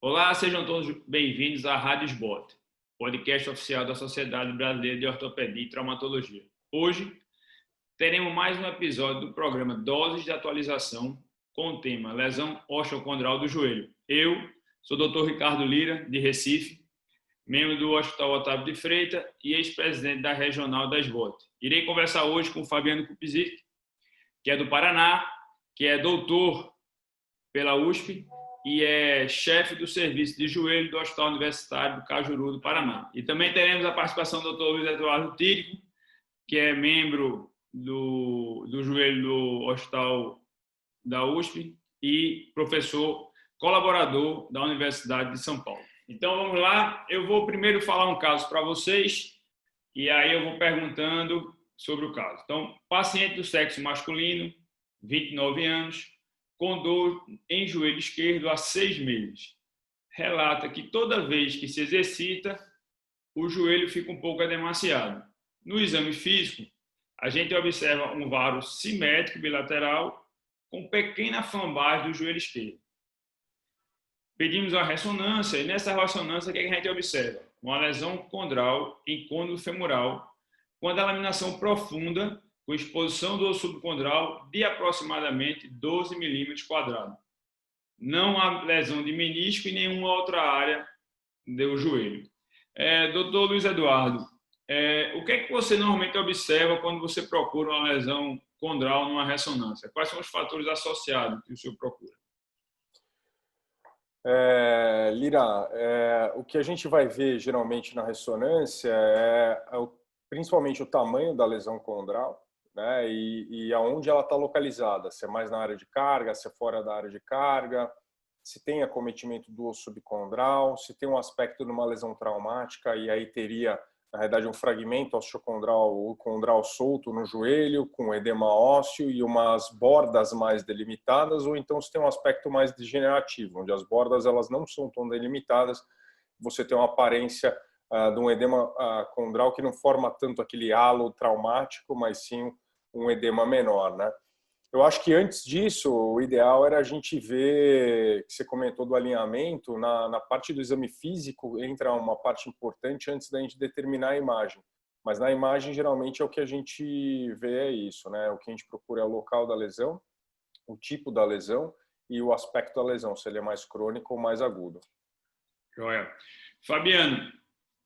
Olá, sejam todos bem-vindos à Rádio SBOT, podcast oficial da Sociedade Brasileira de Ortopedia e Traumatologia. Hoje, teremos mais um episódio do programa Doses de Atualização com o tema Lesão Osteocondral do Joelho. Eu sou o Dr. Ricardo Lira, de Recife, membro do Hospital Otávio de Freitas e ex-presidente da Regional da SBOT. Irei conversar hoje com o Fabiano Kupczyk, que é do Paraná, que é doutor pela USP e é chefe do serviço de joelho do Hospital Universitário do Cajuru, do Paraná. E também teremos a participação do Dr. Luiz Eduardo Tírico, que é membro do joelho do Hospital da USP e professor colaborador da Universidade de São Paulo. Então, vamos lá. Eu vou primeiro falar um caso para vocês e aí eu vou perguntando sobre o caso. Então, paciente do sexo masculino, 29 anos, com dor em joelho esquerdo há 6 meses. Relata que toda vez que se exercita, o joelho fica um pouco edemaciado. No exame físico, a gente observa um varo simétrico bilateral com pequena flambagem do joelho esquerdo. Pedimos a ressonância e nessa ressonância o que a gente observa? Uma lesão condral em côndilo femoral com a laminação profunda com exposição do osso subcondral de aproximadamente 12 milímetros quadrados. Não há lesão de menisco em nenhuma outra área do joelho. Doutor Luiz Eduardo, o que é que você normalmente observa quando você procura uma lesão condral numa ressonância? Quais são os fatores associados que o senhor procura? Lira, o que a gente vai ver geralmente na ressonância é principalmente o tamanho da lesão condral, né, e aonde ela está localizada, se é mais na área de carga, se é fora da área de carga, se tem acometimento do osso subcondral, se tem um aspecto de uma lesão traumática e aí teria, na realidade, um fragmento osteocondral ou condral solto no joelho, com edema ósseo e umas bordas mais delimitadas, ou então se tem um aspecto mais degenerativo, onde as bordas elas não são tão delimitadas, você tem uma aparência de um edema condral que não forma tanto aquele halo traumático, mas sim um edema menor, né? Eu acho que antes disso, o ideal era a gente ver, que você comentou do alinhamento, na parte do exame físico entra uma parte importante antes da gente determinar a imagem. Mas na imagem, geralmente, é o que a gente vê é isso, né? O que a gente procura é o local da lesão, o tipo da lesão e o aspecto da lesão, se ele é mais crônico ou mais agudo. Joia. Fabiano,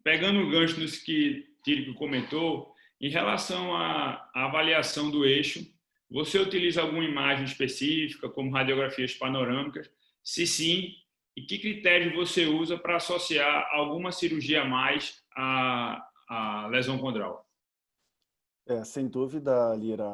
pegando o gancho nisso que Tírico comentou, em relação à avaliação do eixo, você utiliza alguma imagem específica, como radiografias panorâmicas? Se sim, e que critério você usa para associar alguma cirurgia a mais à lesão condral? Sem dúvida, Lira,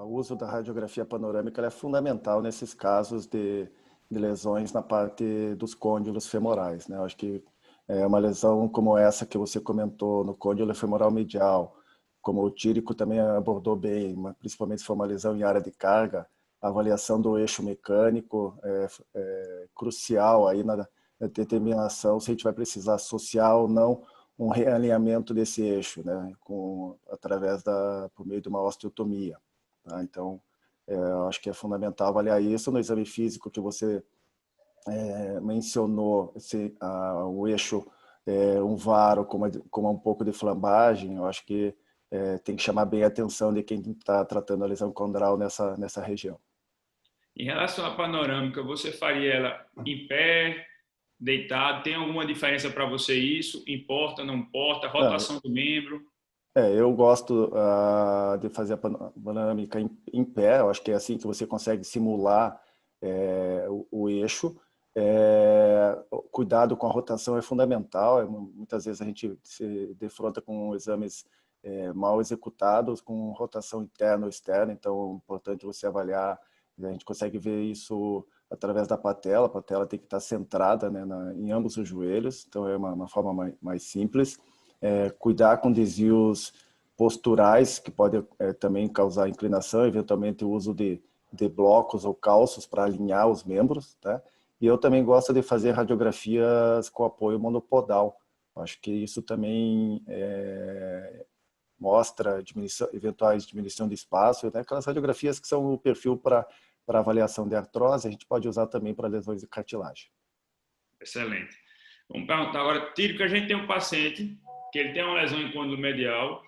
o uso da radiografia panorâmica é fundamental nesses casos de lesões na parte dos côndilos femorais, né? Eu acho que uma lesão como essa que você comentou no côndilo femoral medial, como o Tírico também abordou bem, principalmente se for uma lesão em área de carga, a avaliação do eixo mecânico é crucial aí na determinação se a gente vai precisar associar ou não um realinhamento desse eixo, né, por meio de uma osteotomia. Tá? Então, eu acho que é fundamental avaliar isso no exame físico que você mencionou, o eixo, um varo com um pouco de flambagem. Eu acho que tem que chamar bem a atenção de quem está tratando a lesão condral nessa região. Em relação à panorâmica, você faria ela em pé, deitado? Tem alguma diferença para você isso? Importa, não importa? Rotação do membro? Eu gosto de fazer a panorâmica em pé. Eu acho que é assim que você consegue simular o eixo. Cuidado com a rotação é fundamental. Muitas vezes a gente se defronta com exames mal executados, com rotação interna ou externa. Então, é importante você avaliar. A gente consegue ver isso através da patela. A patela tem que estar centrada, né, em ambos os joelhos. Então, é uma forma mais simples. Cuidar com desvios posturais, que podem também causar inclinação, eventualmente o uso de blocos ou calços para alinhar os membros, tá? E eu também gosto de fazer radiografias com apoio monopodal. Acho que isso também mostra eventuais diminuição de espaço, né? Aquelas radiografias que são o perfil para avaliação de artrose, a gente pode usar também para lesões de cartilagem. Excelente. Vamos perguntar agora, Tiro, que a gente tem um paciente que ele tem uma lesão em côndilo medial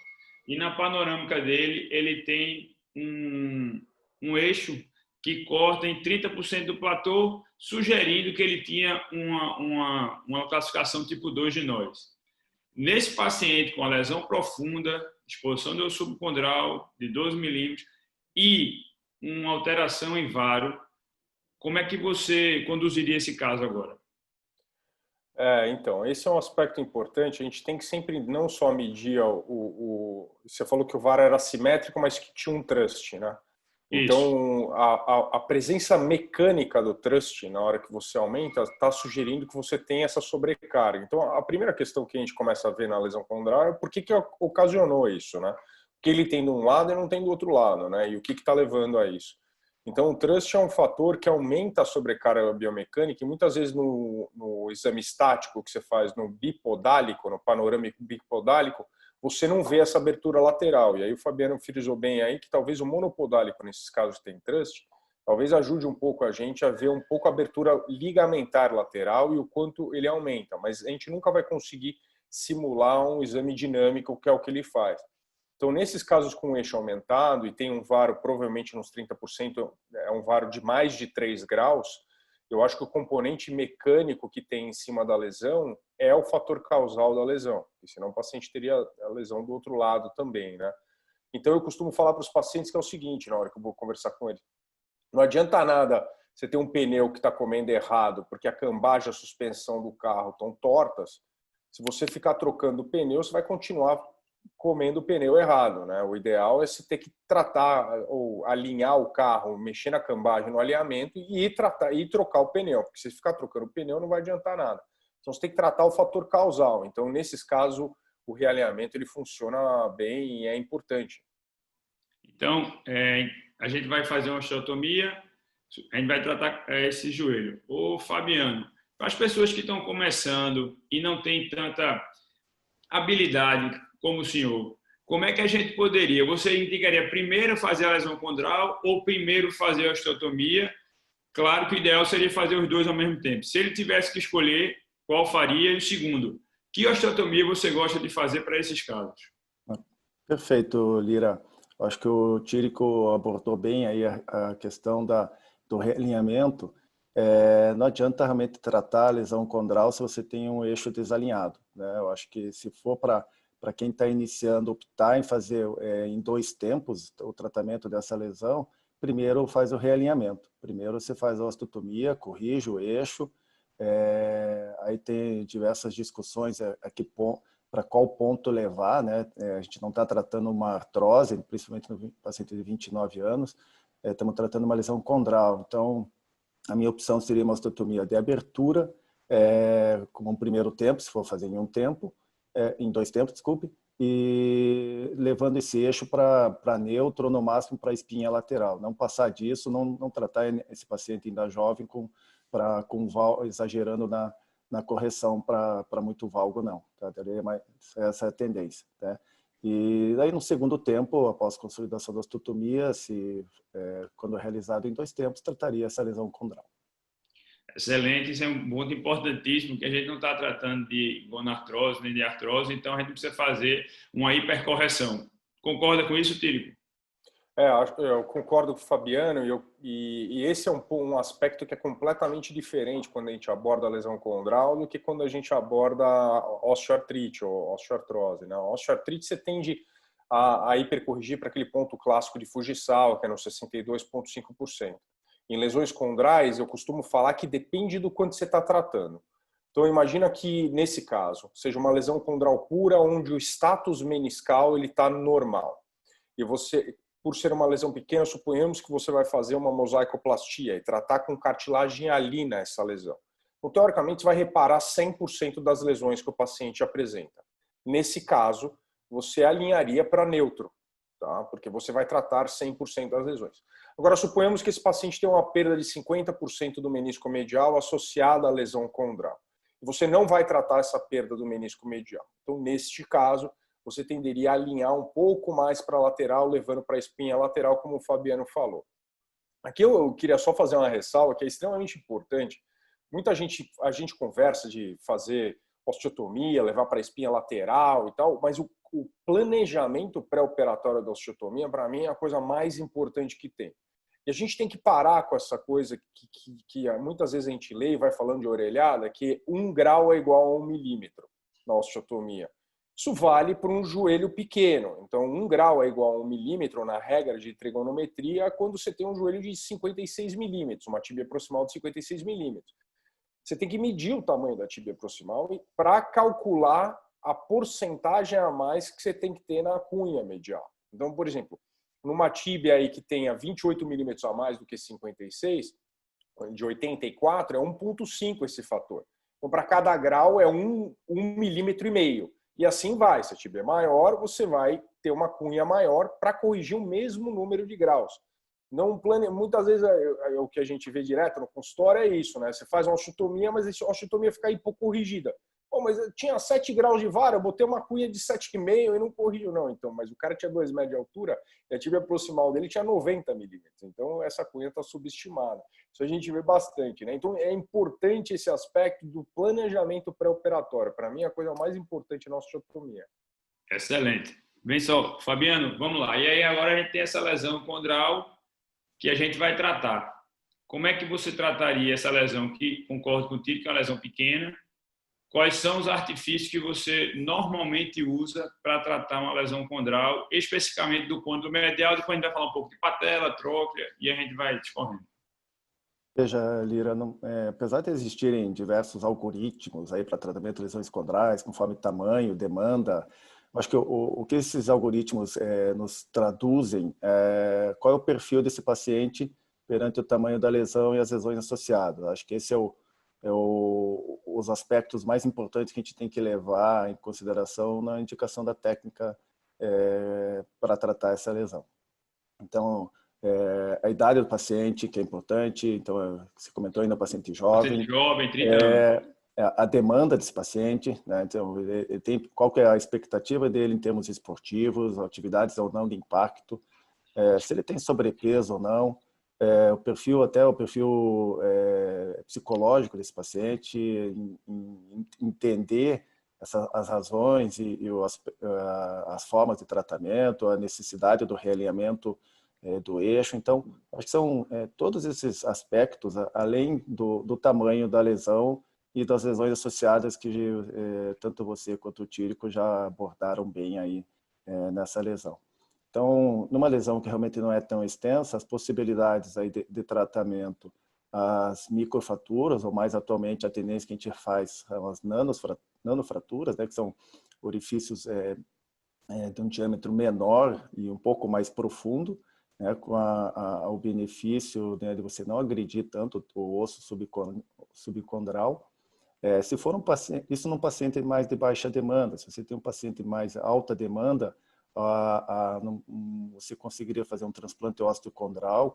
e na panorâmica dele ele tem um eixo que corta em 30% do platô, sugerindo que ele tinha uma classificação tipo 2 de Noyes. Nesse paciente com a lesão profunda, exposição do subcondral de 12 milímetros e uma alteração em varo, como é que você conduziria esse caso agora? Então, esse é um aspecto importante. A gente tem que sempre não só medir você falou que o VAR era assimétrico, mas que tinha um trust, né? Então, a presença mecânica do trust, na hora que você aumenta, está sugerindo que você tem essa sobrecarga. Então, a primeira questão que a gente começa a ver na lesão condral é por que ocasionou isso, né? Porque ele tem de um lado e não tem do outro lado, né? E o que está levando a isso? Então, o trust é um fator que aumenta a sobrecarga biomecânica e muitas vezes no exame estático que você faz no bipodálico, no panorâmico bipodálico, você não vê essa abertura lateral. E aí o Fabiano frisou bem aí que talvez o monopodálico, nesses casos que tem trust, talvez ajude um pouco a gente a ver um pouco a abertura ligamentar lateral e o quanto ele aumenta. Mas a gente nunca vai conseguir simular um exame dinâmico, que é o que ele faz. Então, nesses casos com eixo aumentado e tem um varo provavelmente nos 30%, é um varo de mais de 3 graus, eu acho que o componente mecânico que tem em cima da lesão é o fator causal da lesão, porque senão o paciente teria a lesão do outro lado também, né? Então, eu costumo falar para os pacientes que é o seguinte, na hora que eu vou conversar com eles, não adianta nada você ter um pneu que está comendo errado, porque a cambagem e a suspensão do carro estão tortas, se você ficar trocando o pneu, você vai continuar comendo o pneu errado, né? O ideal é você ter que tratar ou alinhar o carro, mexer na cambagem, no alinhamento e trocar o pneu, porque se ficar trocando o pneu não vai adiantar nada. Então você tem que tratar o fator causal. Então nesses casos o realinhamento ele funciona bem e é importante. Então a gente vai fazer uma osteotomia, a gente vai tratar esse joelho. Ô Fabiano, para as pessoas que estão começando e não têm tanta habilidade como o senhor, como é que a gente poderia? Você indicaria primeiro fazer a lesão condral ou primeiro fazer a osteotomia? Claro que o ideal seria fazer os dois ao mesmo tempo. Se ele tivesse que escolher, qual faria? E o segundo, que osteotomia você gosta de fazer para esses casos? Perfeito, Lira. Acho que o Tírico abordou bem aí a questão do realinhamento. Não adianta realmente tratar a lesão condral se você tem um eixo desalinhado, né? Eu acho que se for para quem está iniciando, optar em fazer em 2 tempos o tratamento dessa lesão, primeiro faz o realinhamento. Primeiro você faz a osteotomia, corrige o eixo, aí tem diversas discussões para qual ponto levar, né? A gente não está tratando uma artrose, principalmente no paciente de 29 anos, estamos tratando uma lesão condral. Então, a minha opção seria uma osteotomia de abertura, como um primeiro tempo, se for fazer em 1 tempo, em 2 tempos, desculpe, e levando esse eixo para neutro, no máximo para a espinha lateral. Não passar disso, não tratar esse paciente ainda jovem exagerando na correção para muito valgo, não. Tá? Essa é a tendência. Tá? E aí, no segundo tempo, após consolidação da osteotomia, quando realizado em 2 tempos, trataria essa lesão condral. Excelente, isso é um ponto importantíssimo, que a gente não está tratando de gonartrose nem de artrose, então a gente precisa fazer uma hipercorreção. Concorda com isso, Tírico? Eu concordo com o Fabiano e esse é um aspecto que é completamente diferente quando a gente aborda a lesão condral do que quando a gente aborda a osteoartrite ou osteoartrose, né? A osteoartrite você tende a hipercorrigir para aquele ponto clássico de Fujisal, que é no 62,5%. Em lesões condrais, eu costumo falar que depende do quanto você está tratando. Então, imagina que, nesse caso, seja uma lesão condral pura, onde o status meniscal está normal. E você, por ser uma lesão pequena, suponhamos que você vai fazer uma mosaicoplastia e tratar com cartilagem hialina essa lesão. Então, teoricamente, você vai reparar 100% das lesões que o paciente apresenta. Nesse caso, você alinharia para neutro, tá? Porque você vai tratar 100% das lesões. Agora, suponhamos que esse paciente tem uma perda de 50% do menisco medial associada à lesão condral. Você não vai tratar essa perda do menisco medial. Então, neste caso, você tenderia a alinhar um pouco mais para a lateral, levando para a espinha lateral, como o Fabiano falou. Aqui eu queria só fazer uma ressalva que é extremamente importante a gente conversa de fazer osteotomia, levar para a espinha lateral e tal, mas o planejamento pré-operatório da osteotomia, para mim, é a coisa mais importante que tem. E a gente tem que parar com essa coisa que muitas vezes a gente lê e vai falando de orelhada, que 1 grau é igual a 1 milímetro na osteotomia. Isso vale para um joelho pequeno. Então, 1 grau é igual a 1 milímetro na regra de trigonometria quando você tem um joelho de 56 milímetros, uma tíbia proximal de 56 milímetros. Você tem que medir o tamanho da tíbia proximal para calcular a porcentagem a mais que você tem que ter na cunha medial. Então, por exemplo, numa tíbia aí que tenha 28 milímetros a mais do que 56, de 84, é 1,5 esse fator. Então, para cada grau é 1,5 milímetro. E assim vai. Se a tíbia é maior, você vai ter uma cunha maior para corrigir o mesmo número de graus. Não muitas vezes o que a gente vê direto no consultório é isso, né? Você faz uma osteotomia, mas a osteotomia fica hipocorrigida. Pô, mas eu tinha 7 graus de vara, eu botei uma cunha de 7,5 e não corrigiu, não. Então, mas o cara tinha 2 metros de altura e a tíbia proximal dele tinha 90 milímetros. Então, essa cunha está subestimada. Isso a gente vê bastante, né? Então, é importante esse aspecto do planejamento pré-operatório. Para mim, é a coisa mais importante na osteotomia. Excelente. Bem só, Fabiano, vamos lá. E aí, agora a gente tem essa lesão condral que a gente vai tratar. Como é que você trataria essa lesão que, concordo contigo, que é uma lesão pequena? Quais são os artifícios que você normalmente usa para tratar uma lesão condral, especificamente do côndilo medial? Depois a gente vai falar um pouco de patela, tróclea e a gente vai discorrendo. Veja, Lira, apesar de existirem diversos algoritmos aí para tratamento de lesões condrais, conforme tamanho, demanda, acho que o que esses algoritmos nos traduzem qual é o perfil desse paciente perante o tamanho da lesão e as lesões associadas. Acho que esse os aspectos mais importantes que a gente tem que levar em consideração na indicação da técnica para tratar essa lesão. Então, a idade do paciente, que é importante, então, você comentou ainda, paciente jovem. Paciente jovem, 30 anos. A demanda desse paciente, né? Então, qual que é a expectativa dele em termos esportivos, atividades ou não de impacto, se ele tem sobrepeso ou não, o perfil psicológico desse paciente, entender as razões e as formas de tratamento, a necessidade do realinhamento do eixo. Então, acho que são todos esses aspectos, além do tamanho da lesão e das lesões associadas que tanto você quanto o Tírico já abordaram bem aí nessa lesão. Então, numa lesão que realmente não é tão extensa, as possibilidades aí de tratamento, as microfraturas, ou mais atualmente a tendência que a gente faz são as nanofraturas, né, que são orifícios de um diâmetro menor e um pouco mais profundo, né, com o benefício, né, de você não agredir tanto o osso subcondral. Se for isso num paciente mais de baixa demanda, se você tem um paciente mais alta demanda, você conseguiria fazer um transplante osteocondral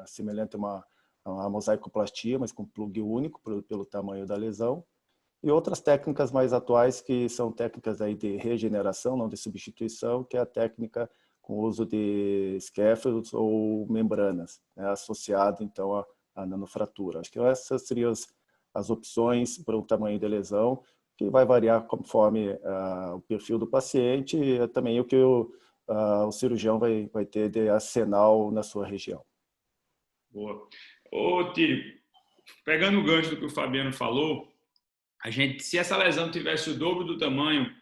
semelhante a uma mosaicoplastia, mas com plug único pelo tamanho da lesão. E outras técnicas mais atuais que são técnicas aí de regeneração, não de substituição, que é a técnica com o uso de scaffolds ou membranas, né, associado então à nanofratura. Acho que essas seriam as opções para o tamanho da lesão, que vai variar conforme o perfil do paciente e também o que o cirurgião vai ter de arsenal na sua região. Boa. Ô, Tírio, pegando o gancho do que o Fabiano falou, se essa lesão tivesse o dobro do tamanho,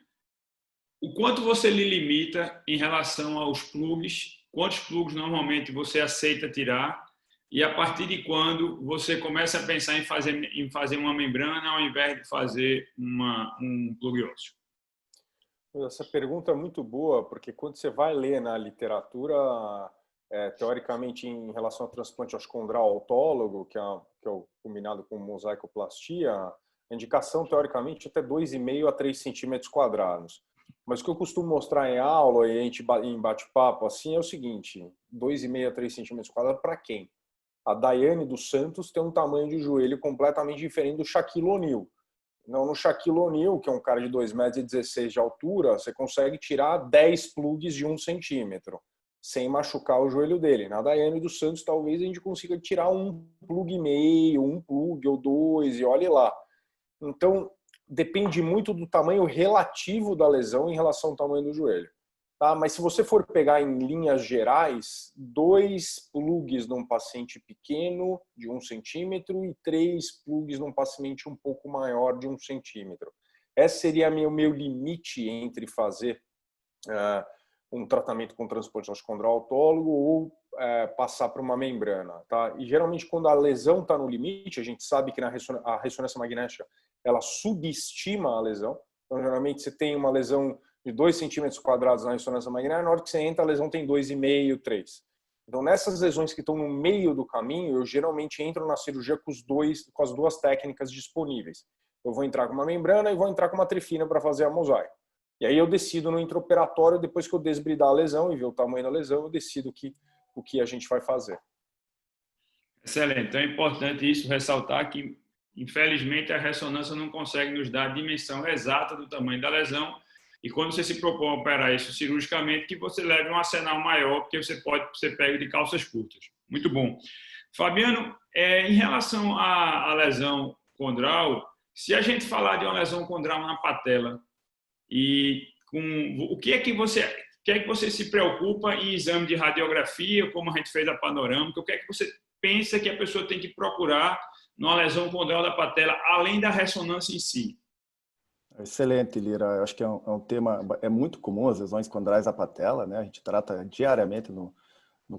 o quanto você lhe limita em relação aos plugs? Quantos plugs normalmente você aceita tirar? E a partir de quando você começa a pensar em fazer uma membrana ao invés de fazer um plug ósseo? Essa pergunta é muito boa, porque quando você vai ler na literatura, teoricamente em relação ao transplante osteocondral autólogo, que é o combinado com mosaicoplastia, a indicação teoricamente até 2,5 a 3 centímetros quadrados. Mas o que eu costumo mostrar em aula e em bate-papo assim é o seguinte: 2,5 a 3 centímetros quadrados para quem? A Daiane dos Santos tem um tamanho de joelho completamente diferente do Shaquille O'Neal. No Shaquille O'Neal, que é um cara de 2,16 metros de altura, você consegue tirar 10 plugs de 1 centímetro. sem machucar o joelho dele. Na Daiane dos Santos, talvez a gente consiga tirar um plug e meio, um plug ou dois, e olhe lá. Então, depende muito do tamanho relativo da lesão em relação ao tamanho do joelho. Tá? Mas se você for pegar em linhas gerais, 2 plugs num paciente pequeno de 1 centímetro e 3 plugs num paciente um pouco maior de 1 centímetro. Esse seria o meu limite entre fazer um tratamento com transplante osteocondral autólogo ou passar para uma membrana. Tá? E geralmente quando a lesão está no limite, a gente sabe que a ressonância magnética ela subestima a lesão. Então geralmente você tem uma lesão de 2 centímetros quadrados na ressonância magnética, na hora que você entra a lesão tem 2,5, 3. Então nessas lesões que estão no meio do caminho, eu geralmente entro na cirurgia com as duas técnicas disponíveis. Eu vou entrar com uma membrana e vou entrar com uma trifina para fazer a mosaico. E aí eu decido no intraoperatório, depois que eu desbridar a lesão e ver o tamanho da lesão, eu decido o que a gente vai fazer. Excelente. Então é importante isso, ressaltar que, infelizmente, a ressonância não consegue nos dar a dimensão exata do tamanho da lesão. E quando você se propõe a operar isso cirurgicamente, que você leve um arsenal maior, porque você pode ser pego de calças curtas. Muito bom. Fabiano, em relação à lesão condral, se a gente falar de uma lesão condral na patela, o que é que você se preocupa em exame de radiografia, como a gente fez a panorâmica, o que é que você pensa que a pessoa tem que procurar numa lesão condral da patela, além da ressonância em si? Excelente, Lira. Eu acho que é um tema muito comum, as lesões condrais da patela, né? A gente trata diariamente no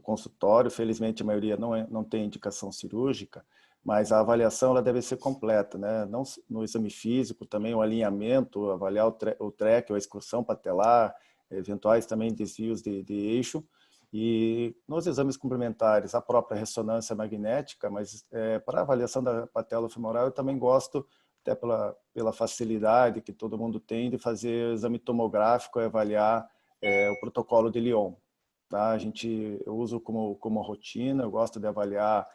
consultório. Felizmente, a maioria não tem indicação cirúrgica, mas a avaliação ela deve ser completa, né? Não no exame físico, também o alinhamento, avaliar o track, a excursão patelar, eventuais também desvios de eixo. E nos exames complementares, a própria ressonância magnética, mas para a avaliação da patela femoral, eu também gosto, até pela facilidade que todo mundo tem de fazer exame tomográfico e avaliar o protocolo de Lyon. Tá? Eu uso como rotina, eu gosto de avaliar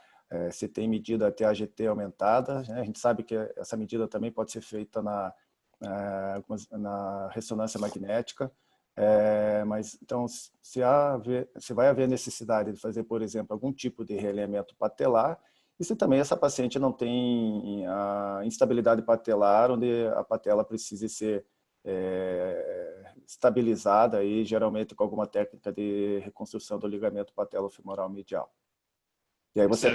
se tem medida TAGT aumentada. Né? A gente sabe que essa medida também pode ser feita na ressonância magnética. Mas então, se vai haver necessidade de fazer, por exemplo, algum tipo de realinhamento patelar, e se também essa paciente não tem a instabilidade patelar, onde a patela precise ser estabilizada, aí, geralmente com alguma técnica de reconstrução do ligamento patelofemoral medial. E aí você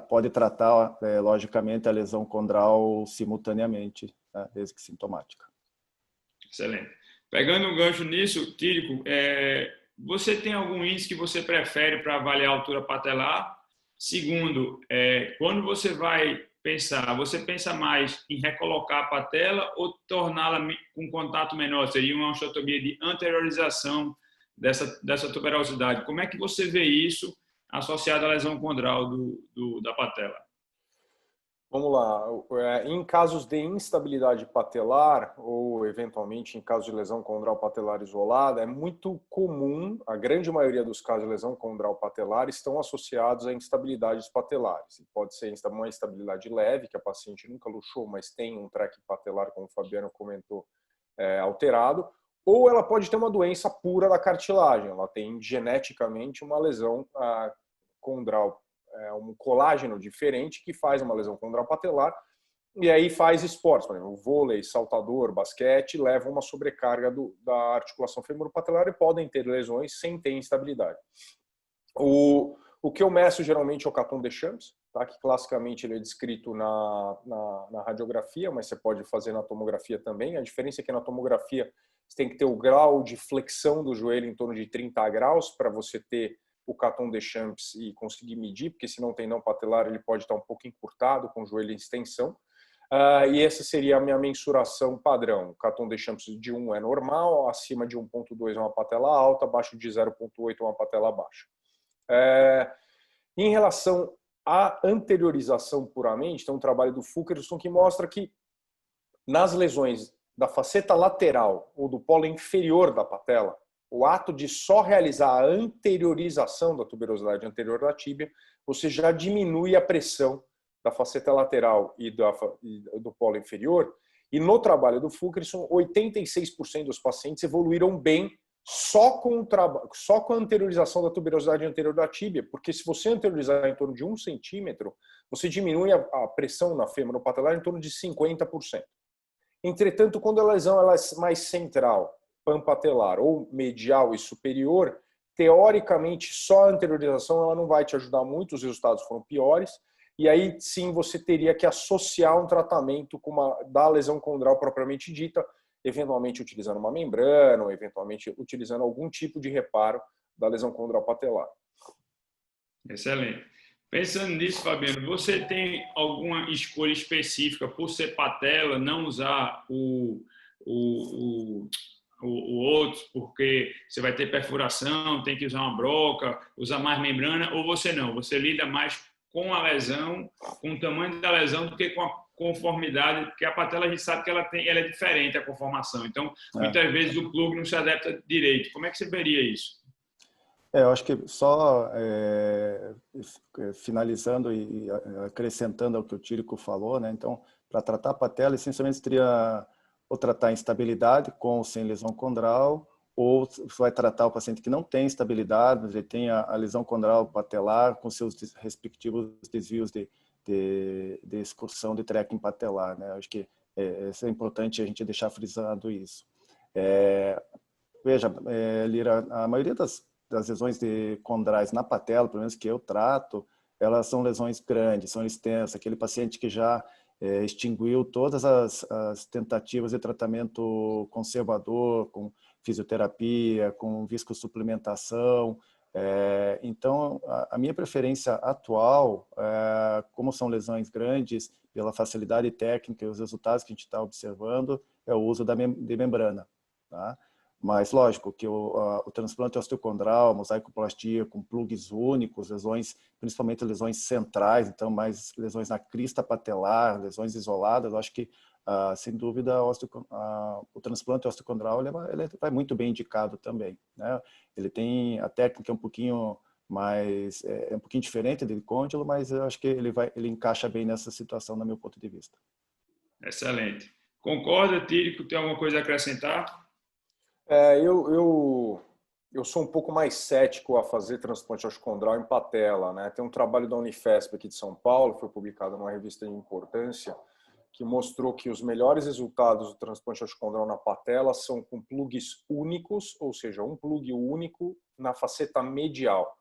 pode tratar, logicamente, a lesão condral simultaneamente, né, desde que sintomática. Excelente. Pegando um gancho nisso, Tírico, você tem algum índice que você prefere para avaliar a altura patelar? Segundo, quando você vai pensar, você pensa mais em recolocar a patela ou torná-la com contato menor? Seria uma osteotomia de anteriorização dessa tuberosidade. Como é que você vê isso associado à lesão condral da patela? Vamos lá. Em casos de instabilidade patelar ou, eventualmente, em casos de lesão condral patelar isolada, é muito comum, a grande maioria dos casos de lesão condral patelar estão associados a instabilidades patelares. Pode ser uma instabilidade leve, que a paciente nunca luxou, mas tem um track patelar, como o Fabiano comentou, alterado, ou ela pode ter uma doença pura da cartilagem. Ela tem geneticamente uma lesão condral, um colágeno diferente que faz uma lesão condral patelar e aí faz esportes, por exemplo, vôlei, saltador, basquete, levam uma sobrecarga da articulação femoropatelar e podem ter lesões sem ter instabilidade. O que eu meço geralmente é o Caton Deschamps, tá? Que classicamente ele é descrito na radiografia, mas você pode fazer na tomografia também. A diferença é que na tomografia você tem que ter o grau de flexão do joelho em torno de 30 graus para você ter o Caton Deschamps e conseguir medir, porque se não tem não patelar, ele pode estar um pouco encurtado, com o joelho em extensão. E essa seria a minha mensuração padrão. O Caton Deschamps de 1 é normal, acima de 1,2 é uma patela alta, abaixo de 0,8 é uma patela baixa. Em relação à anteriorização puramente, tem um trabalho do Fulkerson que mostra que nas lesões da faceta lateral ou do polo inferior da patela, o ato de só realizar a anteriorização da tuberosidade anterior da tíbia, você já diminui a pressão da faceta lateral e do polo inferior. E no trabalho do Fulkerson, 86% dos pacientes evoluíram bem só com a anteriorização da tuberosidade anterior da tíbia, porque se você anteriorizar em torno de 1 centímetro, você diminui a pressão na femoropatelar em torno de 50%. Entretanto, quando a lesão ela é mais central, panpatelar ou medial e superior, teoricamente só a anteriorização ela não vai te ajudar muito, os resultados foram piores, e aí sim você teria que associar um tratamento da lesão condral propriamente dita, eventualmente utilizando uma membrana, ou eventualmente utilizando algum tipo de reparo da lesão condral patelar. Excelente. Pensando nisso, Fabiano, você tem alguma escolha específica por ser patela, não usar o outro, porque você vai ter perfuração, tem que usar uma broca, usar mais membrana, ou você não? Você lida mais com a lesão, com o tamanho da lesão, do que com a conformidade, porque a patela a gente sabe que ela é diferente a conformação. Então, muitas vezes o plug não se adapta direito. Como é que você veria isso? Eu acho que só finalizando e acrescentando ao que o Tírico falou, né? Então, para tratar a patela, essencialmente teria ou tratar instabilidade com ou sem lesão condral, ou vai tratar o paciente que não tem estabilidade, mas ele tem a lesão condral patelar com seus respectivos desvios de excursão de trekking patelar, né? Acho que é importante a gente deixar frisado isso. Veja, Lira, a maioria das lesões condrais na patela, pelo menos que eu trato, elas são lesões grandes, são extensas. Aquele paciente que já extinguiu todas as tentativas de tratamento conservador, com fisioterapia, com viscosuplementação. Então, a minha preferência atual, como são lesões grandes, pela facilidade técnica e os resultados que a gente está observando, é o uso de membrana, tá? Mas, lógico, que o transplante osteocondral, mosaicoplastia com plugs únicos, lesões, principalmente lesões centrais, então mais lesões na crista patelar, lesões isoladas, eu acho que, sem dúvida, o transplante osteocondral ele vai muito bem indicado também, né? Ele tem a técnica um pouquinho mais, um pouquinho diferente do côndilo, mas eu acho que ele encaixa bem nessa situação, no meu ponto de vista. Excelente. Concorda, Tírico? Tem alguma coisa a acrescentar? Eu sou um pouco mais cético a fazer transplante osteocondral em patela, né? Tem um trabalho da Unifesp aqui de São Paulo, foi publicado numa revista de importância, que mostrou que os melhores resultados do transplante osteocondral na patela são com plugs únicos, ou seja, um plug único na faceta medial.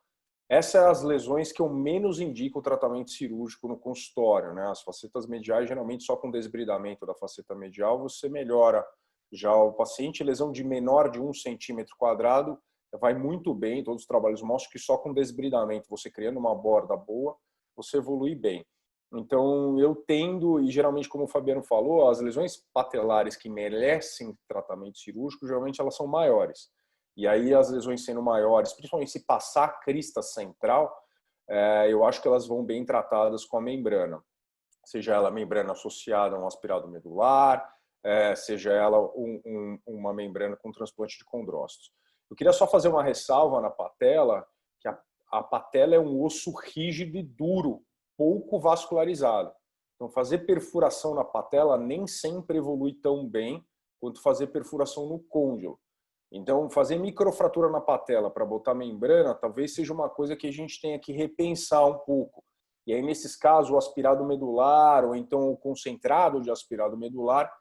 Essas são as lesões que eu menos indico o tratamento cirúrgico no consultório, né? As facetas mediais, geralmente só com desbridamento da faceta medial, você melhora já o paciente. Lesão de menor de 1 centímetro quadrado vai muito bem, todos os trabalhos mostram que só com desbridamento, você criando uma borda boa, você evolui bem. Então, eu tendo, e geralmente, como o Fabiano falou, as lesões patelares que merecem tratamento cirúrgico, geralmente elas são maiores. E aí, as lesões sendo maiores, principalmente se passar a crista central, eu acho que elas vão bem tratadas com a membrana. Seja ela membrana associada a um aspirado medular, seja ela uma membrana com transplante de condrócitos. Eu queria só fazer uma ressalva na patela, que a patela é um osso rígido e duro, pouco vascularizado. Então, fazer perfuração na patela nem sempre evolui tão bem quanto fazer perfuração no côndilo. Então, fazer microfratura na patela para botar membrana talvez seja uma coisa que a gente tenha que repensar um pouco. E aí, nesses casos, o aspirado medular ou então o concentrado de aspirado medular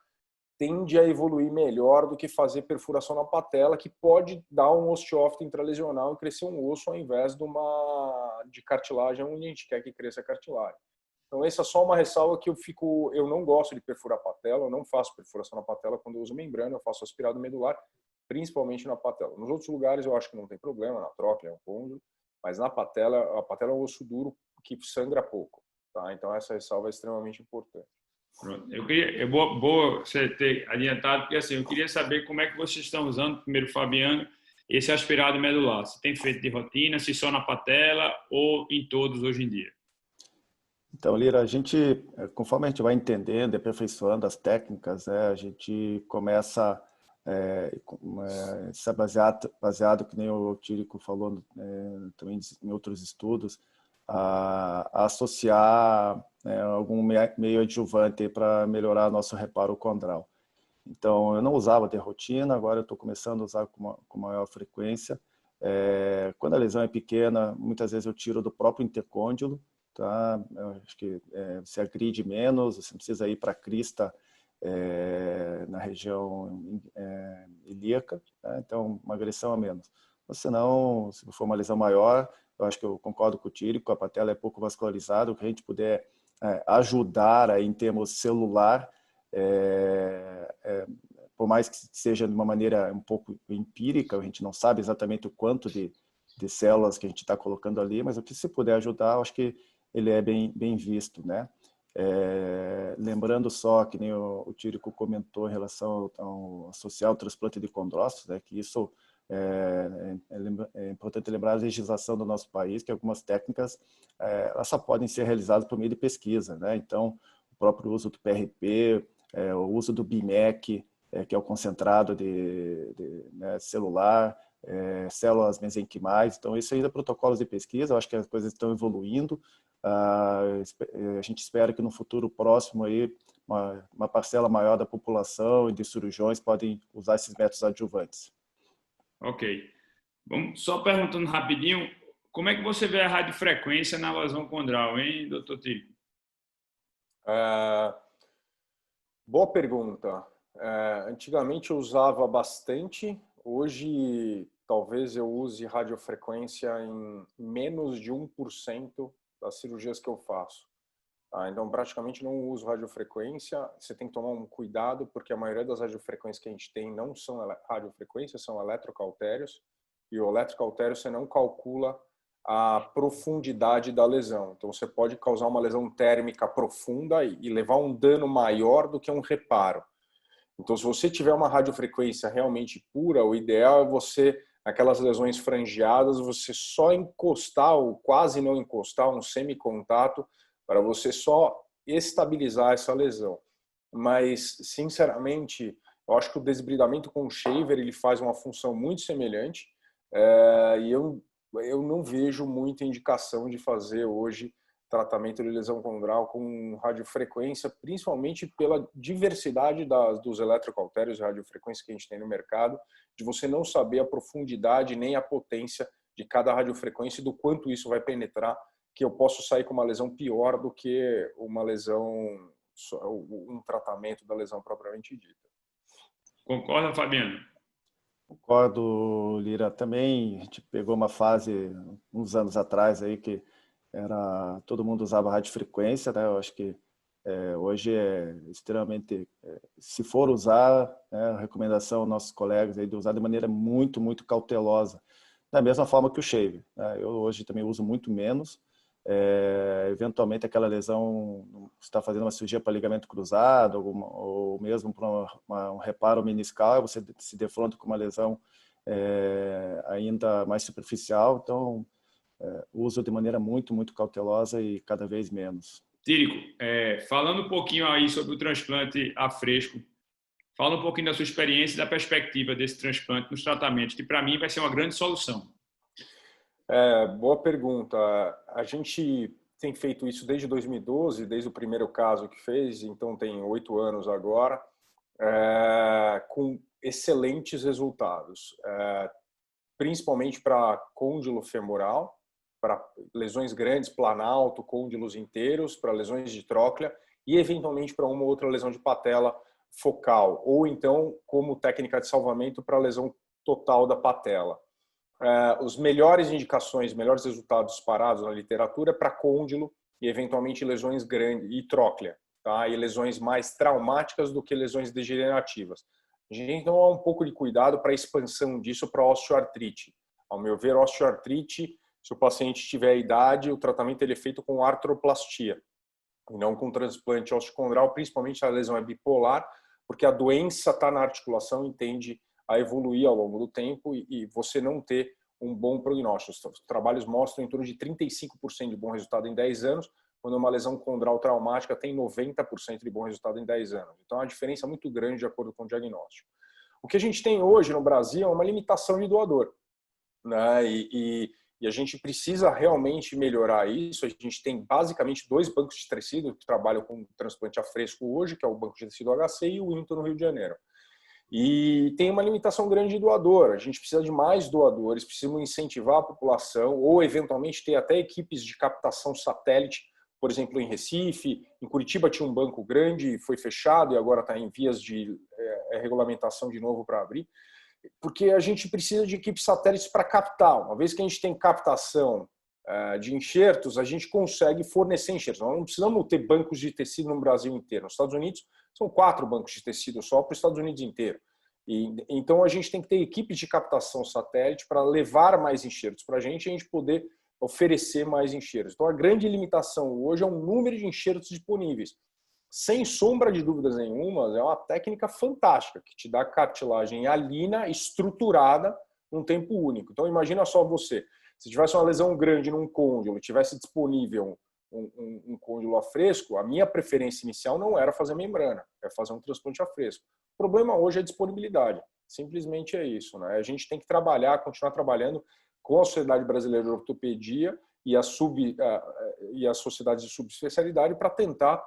tende a evoluir melhor do que fazer perfuração na patela, que pode dar um osteófito intralesional e crescer um osso ao invés de cartilagem onde a gente quer que cresça a cartilagem. Então, essa é só uma ressalva que eu não gosto de perfurar a patela, eu não faço perfuração na patela quando eu uso membrana, eu faço aspirado medular, principalmente na patela. Nos outros lugares eu acho que não tem problema, na tróclea, no côndilo, mas na patela, a patela é um osso duro que sangra pouco, tá? Então, essa ressalva é extremamente importante. Pronto. É boa você ter adiantado, porque assim, eu queria saber como é que vocês estão usando, primeiro, Fabiano, esse aspirado medular. Se tem feito de rotina, se só na patela ou em todos hoje em dia? Então, Lira, a gente, conforme a gente vai entendendo e aperfeiçoando as técnicas, a gente começa, se baseado, que nem o Tírico falou também em outros estudos, a associar algum meio adjuvante para melhorar nosso reparo condral. Então, eu não usava de rotina, agora eu estou começando a usar com maior frequência. Quando a lesão é pequena, muitas vezes eu tiro do próprio intercôndilo, tá? Eu acho que você agride menos, você não precisa ir para a crista na região ilíaca, tá? Então uma agressão a menos. Ou senão, se for uma lesão maior, eu acho que eu concordo com o Tírico, a patela é pouco vascularizada, o que a gente puder ajudar aí em termos celular, por mais que seja de uma maneira um pouco empírica, a gente não sabe exatamente o quanto de células que a gente está colocando ali, mas o que se puder ajudar, eu acho que ele é bem visto, né? Lembrando só, que nem o Tírico comentou em relação ao associar o transplante de condrócitos, né, que isso é importante lembrar a legislação do nosso país, que algumas técnicas elas só podem ser realizadas por meio de pesquisa, né? Então, o próprio uso do PRP, o uso do BIMEC, que é o concentrado né, celular, células mesenquimais. Então, isso ainda é protocolos de pesquisa, eu acho que as coisas estão evoluindo. A gente espera que no futuro próximo aí, uma parcela maior da população e de cirurgiões podem usar esses métodos adjuvantes. Ok. Vamos só perguntando rapidinho, como é que você vê a radiofrequência na lesão condral, hein, doutor Tírico? Boa pergunta. Antigamente eu usava bastante, hoje talvez eu use radiofrequência em menos de 1% das cirurgias que eu faço. Então, praticamente não uso radiofrequência. Você tem que tomar um cuidado, porque a maioria das radiofrequências que a gente tem não são radiofrequências, são eletrocautérios. E o eletrocautério você não calcula a profundidade da lesão. Então, você pode causar uma lesão térmica profunda e levar um dano maior do que um reparo. Então, se você tiver uma radiofrequência realmente pura, o ideal é você, aquelas lesões frangeadas, você só encostar ou quase não encostar, um semicontato, para você só estabilizar essa lesão. Mas, sinceramente, eu acho que o desbridamento com o shaver ele faz uma função muito semelhante, e eu não vejo muita indicação de fazer hoje tratamento de lesão condral com radiofrequência, principalmente pela diversidade dos eletrocautérios de radiofrequência que a gente tem no mercado, de você não saber a profundidade nem a potência de cada radiofrequência e do quanto isso vai penetrar, que eu posso sair com uma lesão pior do que uma lesão, um tratamento da lesão propriamente dita. Concorda, Fabiano? Concordo, Lira. Também a gente pegou uma fase, uns anos atrás, aí que todo mundo usava radiofrequência, né? Eu acho que hoje é extremamente, se for usar, né, a recomendação aos nossos colegas aí de usar de maneira muito, muito cautelosa, da mesma forma que o shave, né? Eu hoje também uso muito menos. Eventualmente aquela lesão, você está fazendo uma cirurgia para ligamento cruzado ou mesmo para um reparo meniscal, você se defronta com uma lesão ainda mais superficial, então uso de maneira muito, muito cautelosa e cada vez menos. Tírico, falando um pouquinho aí sobre o transplante a fresco, fala um pouquinho da sua experiência e da perspectiva desse transplante nos tratamentos, que para mim vai ser uma grande solução. Boa pergunta. A gente tem feito isso desde 2012, desde o primeiro caso que fez, então tem 8 anos agora, com excelentes resultados, principalmente para côndilo femoral, para lesões grandes, planalto, côndilos inteiros, para lesões de tróclea e eventualmente para uma ou outra lesão de patela focal, ou então como técnica de salvamento para a lesão total da patela. Os melhores indicações, melhores resultados disparados na literatura é para côndilo e eventualmente lesões grandes e tróclea, tá? E lesões mais traumáticas do que lesões degenerativas. A gente tem que tomar um pouco de cuidado para a expansão disso para osteoartrite. Ao meu ver, osteoartrite, se o paciente tiver idade, o tratamento ele é feito com artroplastia e não com transplante osteocondral, principalmente se a lesão é bipolar, porque a doença está na articulação e tende a evoluir ao longo do tempo e você não ter um bom prognóstico. Os trabalhos mostram em torno de 35% de bom resultado em 10 anos, quando uma lesão condral traumática tem 90% de bom resultado em 10 anos. Então, é uma diferença muito grande de acordo com o diagnóstico. O que a gente tem hoje no Brasil é uma limitação de doador, né? E e a gente precisa realmente melhorar isso. A gente tem basicamente 2 bancos de tecido que trabalham com transplante a fresco hoje, que é o Banco de Tecido HC e o INTO no Rio de Janeiro. E tem uma limitação grande de doador. A gente precisa de mais doadores, precisamos incentivar a população ou, eventualmente, ter até equipes de captação satélite, por exemplo, em Recife. Em Curitiba tinha um banco grande, foi fechado e agora está em vias de regulamentação de novo para abrir. Porque a gente precisa de equipes satélites para captar. Uma vez que a gente tem captação de enxertos, a gente consegue fornecer enxertos. Nós não precisamos ter bancos de tecido no Brasil inteiro. Nos Estados Unidos, são 4 bancos de tecido só para os Estados Unidos inteiro. Então, a gente tem que ter equipes de captação satélite para levar mais enxertos para a gente poder oferecer mais enxertos. Então, a grande limitação hoje é o número de enxertos disponíveis. Sem sombra de dúvidas nenhuma, é uma técnica fantástica, que te dá cartilagem hialina estruturada num tempo único. Então, imagina só você, se tivesse uma lesão grande num côndilo, tivesse disponível um côndilo a fresco, a minha preferência inicial não era fazer membrana, é fazer um transplante a fresco. O problema hoje é a disponibilidade, simplesmente é isso, né? A gente tem que continuar trabalhando com a Sociedade Brasileira de Ortopedia e as sociedades de subespecialidade para tentar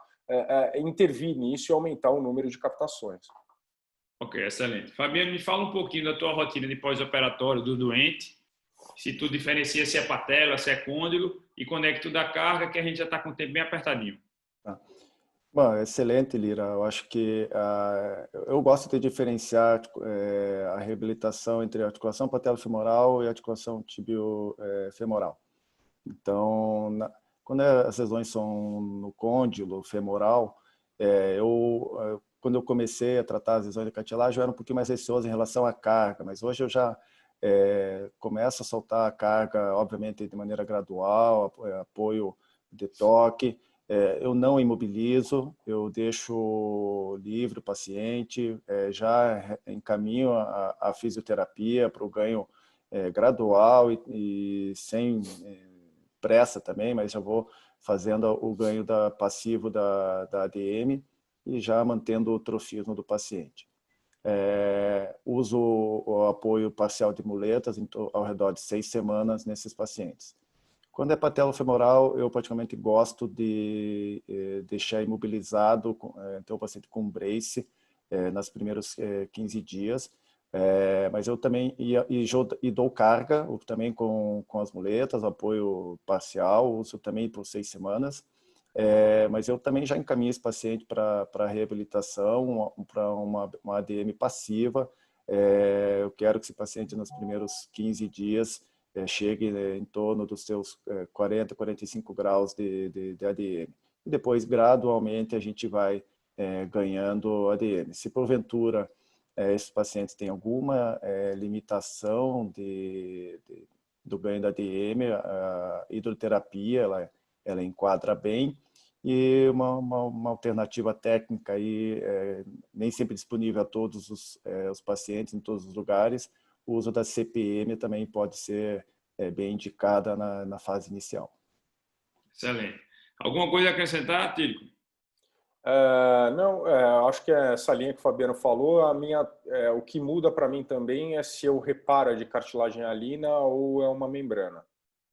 intervir nisso e aumentar o número de captações. Ok, excelente. Fabiano, me fala um pouquinho da tua rotina de pós-operatório do doente, se tu diferencia se é patela, se é côndilo, e quando é que tu dá carga, que a gente já está com o tempo bem apertadinho. Bom, excelente, Lira. Eu acho que eu gosto de diferenciar a reabilitação entre a articulação patelofemoral e a articulação tibiofemoral. Então, quando as lesões são no côndilo femoral, quando eu comecei a tratar as lesões de cartilagem, eu era um pouquinho mais receoso em relação à carga, mas hoje eu já começo a soltar a carga, obviamente, de maneira gradual, apoio de toque. Eu não imobilizo, eu deixo livre o paciente, já encaminho a fisioterapia para o ganho gradual e sem pressa também, mas já vou fazendo o ganho passivo da ADM e já mantendo o trofismo do paciente. Uso o apoio parcial de muletas ao redor de 6 semanas nesses pacientes. Quando é patelofemoral, eu praticamente gosto de deixar imobilizado, então o paciente com brace nos primeiros 15 dias, mas eu também dou carga, também com as muletas, apoio parcial, uso também por 6 semanas, mas eu também já encaminho esse paciente para reabilitação, para uma ADM passiva. Eu quero que esse paciente nos primeiros 15 dias chegue em torno dos seus 40, 45 graus de ADM. E depois, gradualmente, a gente vai ganhando ADM. Se porventura esses pacientes têm alguma limitação do ganho da ADM, a hidroterapia ela enquadra bem. E uma alternativa técnica aí, nem sempre disponível a todos os pacientes em todos os lugares, o uso da CPM também pode ser bem indicada na fase inicial. Excelente. Alguma coisa a acrescentar, Tírico? Não, acho que essa linha que o Fabiano falou, o que muda para mim também é se eu reparo de cartilagem hialina ou é uma membrana.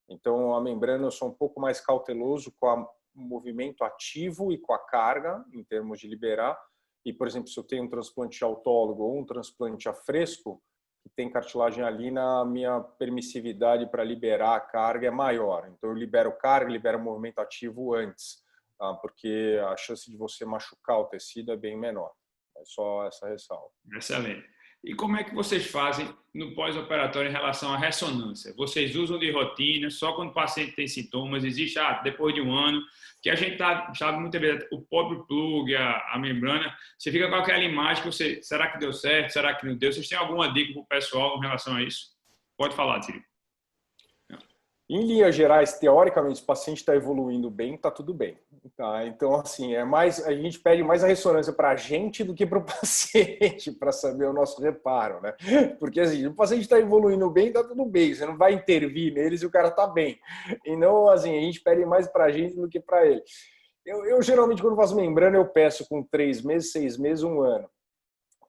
Então, a membrana eu sou um pouco mais cauteloso com o movimento ativo e com a carga, em termos de liberar. E, por exemplo, se eu tenho um transplante autólogo ou um transplante a fresco, que tem cartilagem hialina, a minha permissividade para liberar a carga é maior. Então, eu libero carga, libero movimento ativo antes, tá? Porque a chance de você machucar o tecido é bem menor. É só essa ressalva. Excelente. E como é que vocês fazem no pós-operatório em relação à ressonância? Vocês usam de rotina, só quando o paciente tem sintomas? Existe, depois de um ano, que a gente sabe muitas vezes, o próprio plug, a membrana, você fica com aquela imagem que você, será que deu certo, será que não deu? Vocês têm alguma dica para o pessoal em relação a isso? Pode falar, Tírico. Em linhas gerais, teoricamente, se o paciente está evoluindo bem, está tudo bem. Tá? Então, assim, a gente pede mais a ressonância para a gente do que para o paciente, para saber o nosso reparo, né? Porque, assim, o paciente está evoluindo bem, está tudo bem. Você não vai intervir neles e o cara está bem. Então, assim, a gente pede mais para a gente do que para ele. Eu, geralmente, quando faço membrana, eu peço com 3 meses, 6 meses, 1 ano,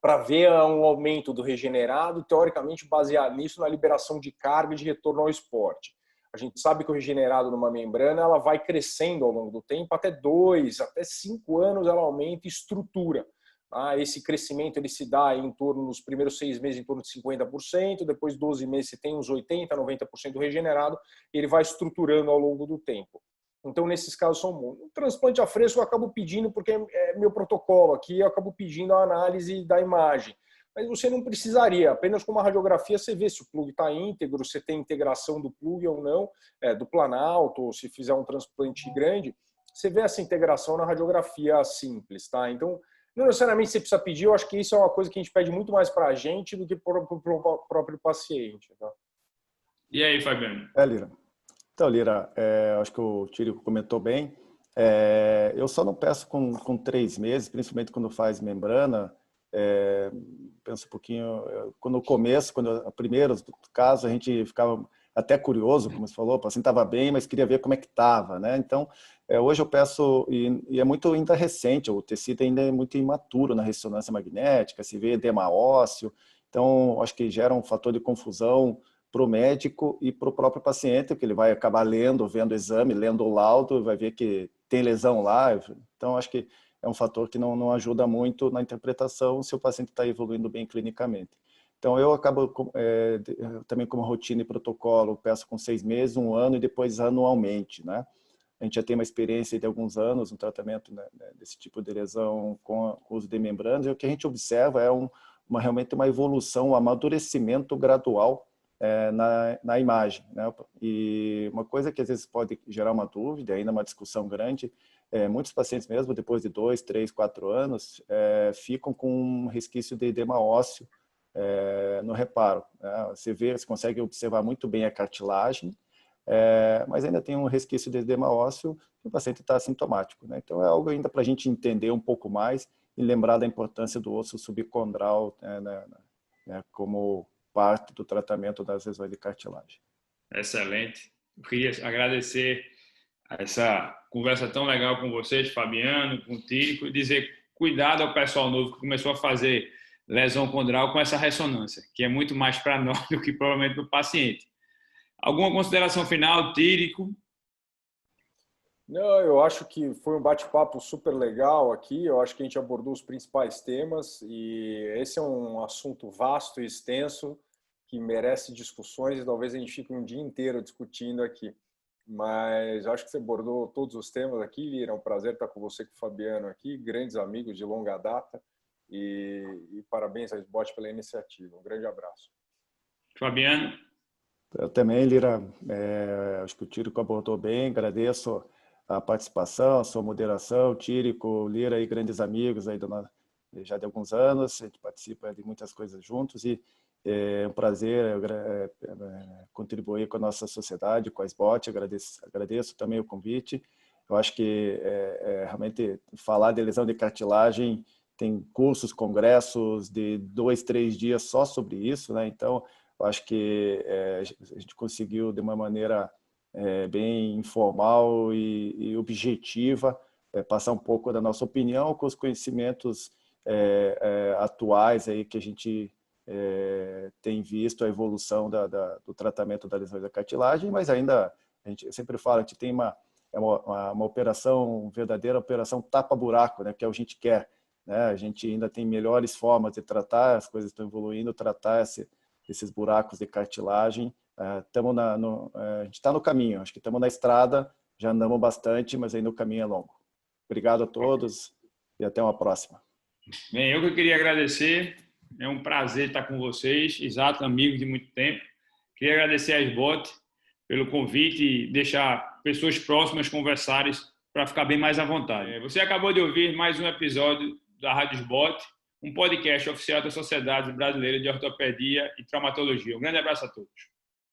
para ver um aumento do regenerado, teoricamente, basear nisso na liberação de carga e de retorno ao esporte. A gente sabe que o regenerado numa membrana ela vai crescendo ao longo do tempo, até 2, até 5 anos ela aumenta estrutura. Esse crescimento ele se dá em torno, nos primeiros 6 meses, em torno de 50%, depois 12 meses você tem uns 80%, 90% regenerado, e ele vai estruturando ao longo do tempo. Então, nesses casos, são bons. O transplante a fresco eu acabo pedindo, porque é meu protocolo aqui, eu acabo pedindo a análise da imagem. Mas você não precisaria, apenas com uma radiografia você vê se o plug está íntegro, se tem integração do plug ou não, do planalto, ou se fizer um transplante grande, você vê essa integração na radiografia simples, tá? Então, não necessariamente você precisa pedir, eu acho que isso é uma coisa que a gente pede muito mais para a gente do que para o próprio paciente. Tá? E aí, Fabiano? Lira. Então, Lira, acho que o Tírico comentou bem. Eu só não peço com 3 meses, principalmente quando faz membrana. Penso um pouquinho, no começo, primeiros casos, a gente ficava até curioso, como você falou, o paciente estava bem, mas queria ver como é que estava, né? Então, hoje eu peço, e é muito ainda recente, o tecido ainda é muito imaturo na ressonância magnética, se vê edema ósseo, então acho que gera um fator de confusão para o médico e para o próprio paciente, que ele vai acabar vendo o exame, lendo o laudo, vai ver que tem lesão lá, então acho que é um fator que não ajuda muito na interpretação se o paciente está evoluindo bem clinicamente. Então, eu acabo também como rotina e protocolo, peço com 6 meses, 1 ano e depois anualmente, né? A gente já tem uma experiência de alguns anos no tratamento, né, desse tipo de lesão com o uso de membranas, e o que a gente observa é realmente uma evolução, um amadurecimento gradual na imagem, né? E uma coisa que às vezes pode gerar uma dúvida, ainda uma discussão grande, muitos pacientes mesmo, depois de 2, 3, 4 anos, ficam com um resquício de edema ósseo no reparo. Né? Você consegue observar muito bem a cartilagem, mas ainda tem um resquício de edema ósseo e o paciente está assintomático. Né? Então, é algo ainda para a gente entender um pouco mais e lembrar da importância do osso subcondral né, como parte do tratamento das lesões de cartilagem. Excelente. Eu queria agradecer essa conversa tão legal com vocês, Fabiano, com o Tírico, e dizer cuidado ao pessoal novo que começou a fazer lesão condral com essa ressonância, que é muito mais para nós do que provavelmente para o paciente. Alguma consideração final, Tírico? Não, eu acho que foi um bate-papo super legal aqui. Eu acho que a gente abordou os principais temas e esse é um assunto vasto e extenso que merece discussões e talvez a gente fique um dia inteiro discutindo aqui. Mas eu acho que você abordou todos os temas aqui, Lira. É um prazer estar com você e com o Fabiano aqui, grandes amigos de longa data. E parabéns a SBOT pela iniciativa. Um grande abraço. Fabiano? Eu também, Lira, acho que o Tírico abordou bem, agradeço a participação, a sua moderação, Tírico, Lira, aí, grandes amigos aí já de alguns anos, a gente participa de muitas coisas juntos e é um prazer contribuir com a nossa sociedade, com a SBOT, agradeço também o convite. Eu acho que realmente falar de lesão de cartilagem, tem cursos, congressos de 2, 3 dias só sobre isso, né? Então, eu acho que a gente conseguiu, de uma maneira bem informal e objetiva, passar um pouco da nossa opinião com os conhecimentos atuais aí que a gente tem visto a evolução do tratamento da lesão da cartilagem, mas ainda, eu sempre falo, a gente tem uma operação, uma verdadeira operação tapa-buraco, né, que é o que a gente quer. Né? A gente ainda tem melhores formas de tratar, as coisas estão evoluindo, tratar esses buracos de cartilagem. A gente está no caminho, acho que estamos na estrada, já andamos bastante, mas ainda o caminho é longo. Obrigado a todos e até uma próxima. Bem, eu que queria agradecer, é um prazer estar com vocês, exato, amigos de muito tempo. Queria agradecer a SBOT pelo convite e deixar pessoas próximas conversarem para ficar bem mais à vontade. Você acabou de ouvir mais um episódio da Rádio SBOT, um podcast oficial da Sociedade Brasileira de Ortopedia e Traumatologia. Um grande abraço a todos.